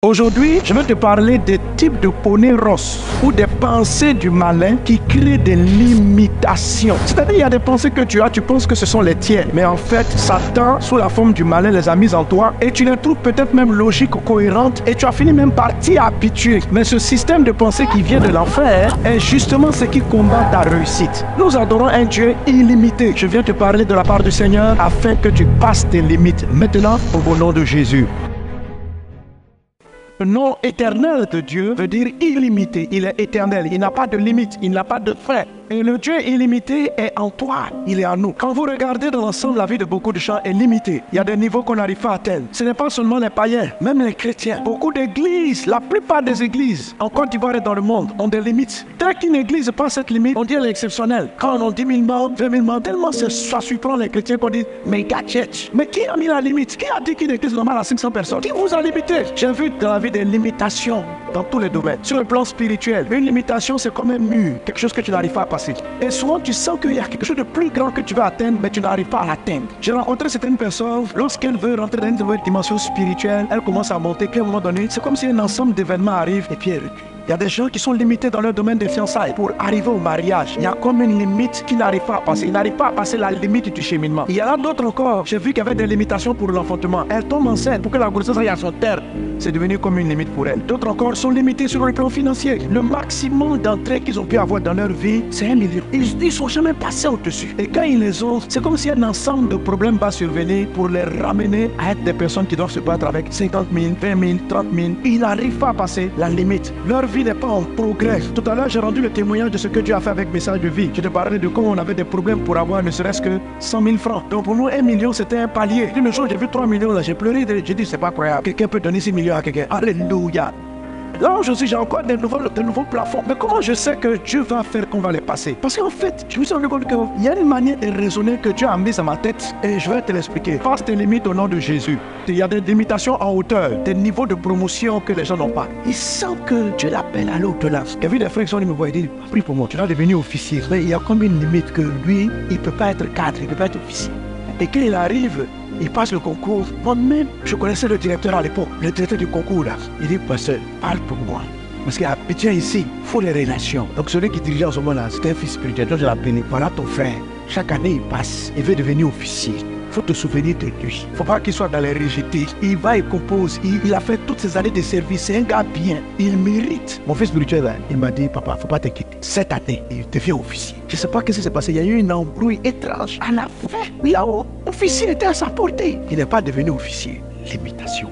Aujourd'hui, je vais te parler des types de poneros ou des pensées du malin qui créent des limitations. C'est-à-dire, il y a des pensées que tu as, tu penses que ce sont les tiennes. Mais en fait, Satan, sous la forme du malin, les a mises en toi et tu les trouves peut-être même logiques ou cohérentes et tu as fini même par t'y habituer. Mais ce système de pensée qui vient de l'enfer est justement ce qui combat ta réussite. Nous adorons un Dieu illimité. Je viens te parler de la part du Seigneur afin que tu passes tes limites. Maintenant, au nom de Jésus. Le nom éternel de Dieu veut dire illimité. Il est éternel. Il n'a pas de limite. Il n'a pas de fin. Et le Dieu illimité est en toi. Il est en nous. Quand vous regardez dans l'ensemble, la vie de beaucoup de gens est limitée. Il y a des niveaux qu'on n'arrive pas à atteindre. Ce n'est pas seulement les païens, même les chrétiens. Beaucoup d'églises, la plupart des églises en Côte d'Ivoire et dans le monde ont des limites. Dès qu'une église passe cette limite, on dit elle est exceptionnelle. Quand on a 10 000 membres, 20 000 membres, tellement ça surprend les chrétiens qu'on dit méga church. Mais qui a mis la limite? Qui a dit qu'une église normale a 500 personnes? Qui vous a limité? J'ai vu dans la vie des limitations dans tous les domaines. Sur le plan spirituel, une limitation c'est comme un mur, quelque chose que tu n'arrives pas à passer. Et souvent tu sens qu'il y a quelque chose de plus grand que tu veux atteindre, mais tu n'arrives pas à l'atteindre. J'ai rencontré certaines personnes, lorsqu'elles veulent rentrer dans une nouvelle dimension spirituelle, elles commencent à monter, puis à un moment donné, c'est comme si un ensemble d'événements arrive et puis elles reculent. Il y a des gens qui sont limités dans leur domaine de fiançailles. Pour arriver au mariage, il y a comme une limite qu'ils n'arrivent pas à passer. Ils n'arrivent pas à passer la limite du cheminement. Il y en a d'autres encore. J'ai vu qu'il y avait des limitations pour l'enfantement. Elles tombent enceintes pour que la grossesse aille à son terme. C'est devenu comme une limite pour elles. D'autres encore sont limités sur le plan financier. Le maximum d'entrées qu'ils ont pu avoir dans leur vie, c'est 1 million. Ils ne sont jamais passés au-dessus. Et quand ils les ont, c'est comme si un ensemble de problèmes va survenir pour les ramener à être des personnes qui doivent se battre avec 50 000, 20 000, 30 000. Ils n'arrivent pas à passer la limite. Leur vie n'est pas en progrès. Tout à l'heure, j'ai rendu le témoignage de ce que Dieu a fait avec Message de vie. Je te parlais de comment on avait des problèmes pour avoir ne serait-ce que 100 000 francs. Donc pour nous, 1 million, c'était un palier. Une jour, j'ai vu 3 millions, là, j'ai pleuré. J'ai dit, c'est pas croyable. Quelqu'un peut donner 6 millions à quelqu'un. Alléluia. Là aujourd'hui, j'ai encore de nouveaux plafonds. Mais comment je sais que Dieu va faire qu'on va les passer? Parce qu'en fait, je me suis rendu compte qu'il y a une manière de raisonner que Dieu a mise à ma tête et je vais te l'expliquer. Passe tes limites au nom de Jésus. Il y a des limitations en hauteur, des niveaux de promotion que les gens n'ont pas. Ils sentent que Dieu l'appelle à l'au-delà. Il y a vu des frères qui sont venus me voir et disent, prie pour moi, tu dois devenir officier. Mais il y a comme une limite que lui, il ne peut pas être cadre, il ne peut pas être officier. Et quand il arrive, il passe le concours. Moi-même, je connaissais le directeur à l'époque, le directeur du concours là. Il dit, pasteur, parle pour moi. Parce qu'il y a un ici, il faut les relations. Donc celui qui dirigeait en ce moment-là, c'était un fils spirituel. Donc je l'ai appelé, voilà ton frère. Chaque année, il passe, il veut devenir officier. Il faut te souvenir de lui. Il ne faut pas qu'il soit dans les rejetés. Il va, il compose. Il a fait toutes ces années de service. C'est un gars bien. Il mérite. Mon fils spirituel, là, il m'a dit, papa, il ne faut pas t'inquiéter. Cette année, il devient officier. Je ne sais pas ce qui s'est passé. Il y a eu une embrouille étrange. À la fin, là-haut, l'officier était à sa portée. Il n'est pas devenu officier. Limitation.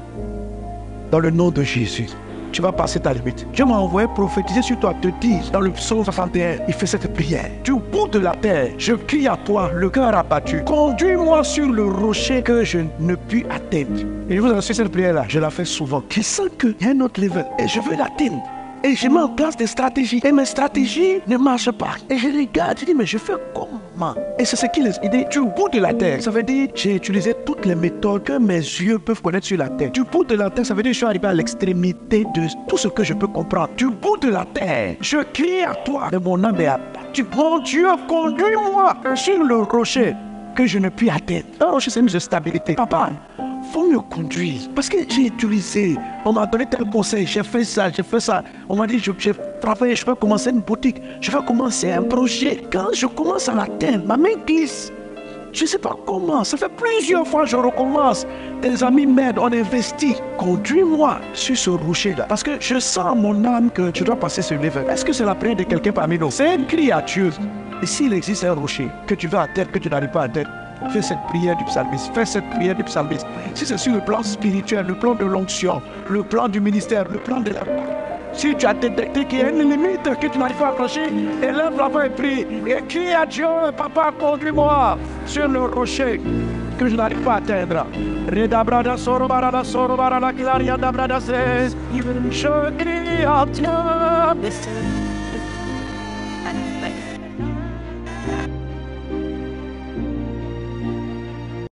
Dans le nom de Jésus, tu vas passer ta limite. Dieu m'a envoyé prophétiser sur toi, te dire, dans le psaume 61, il fait cette prière. Du bout de la terre, je crie à toi, le cœur abattu. Conduis-moi sur le rocher que je ne puis atteindre. Et je vous assure, cette prière-là, je la fais souvent. Je sens qu'il y a un autre level et je veux l'atteindre. Et je mets en place des stratégies. Et mes stratégies ne marchent pas. Et je regarde, je dis, mais je fais comment? Et c'est ce qu'il dit, du bout de la terre. Ça veut dire, j'ai utilisé toutes les méthodes que mes yeux peuvent connaître sur la terre. Du bout de la terre, ça veut dire, je suis arrivé à l'extrémité de tout ce que je peux comprendre. Du bout de la terre, je crie à toi, de mon âme est abattue. Mon Dieu, conduis-moi sur le rocher que je ne puis atteindre. Un rocher, c'est une de stabilité. Papa, faut me conduire. Parce que j'ai utilisé, on m'a donné tel conseil, j'ai fait ça, j'ai fait ça. On m'a dit, j'ai travaillé, je vais commencer une boutique, je vais commencer un projet. Quand je commence à l'atteindre, ma main glisse. Je ne sais pas comment, ça fait plusieurs fois que je recommence. Des amis m'aident, on investit. Conduis-moi sur ce rocher-là. Parce que je sens à mon âme que tu dois passer ce level. Est-ce que c'est la prière de quelqu'un parmi nous? C'est un cri à Dieu. Et s'il existe un rocher que tu veux atteindre, que tu n'arrives pas à atteindre, fais cette prière du psalmiste, fais cette prière du psalmiste. Si c'est sur le plan spirituel, le plan de l'onction, le plan du ministère, le plan de la... Si tu as détecté qu'il y a une limite que tu n'arrives pas à franchir, élève la voix et prie. Et crie à Dieu, papa, conduis-moi sur le rocher que je n'arrive pas à atteindre. Redabrada soro barada kilaria dabrada ses. Je crie à Dieu.